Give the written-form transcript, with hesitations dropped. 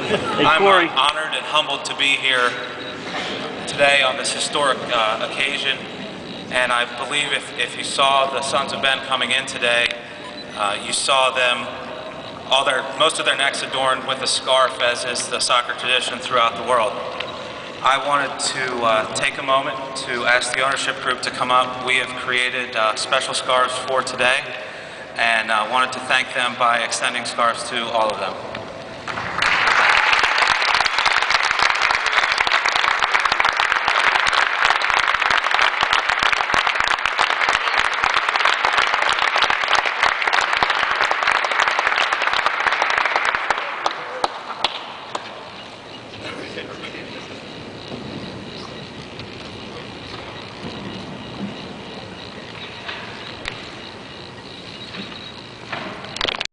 I'm honored and humbled to be here today on this historic occasion, and I believe if you saw the Sons of Ben coming in today, you saw them, most of their necks adorned with a scarf, as is the soccer tradition throughout the world. I wanted to take a moment to ask the ownership group to come up. We have created special scarves for today, and I wanted to thank them by extending scarves to all of them.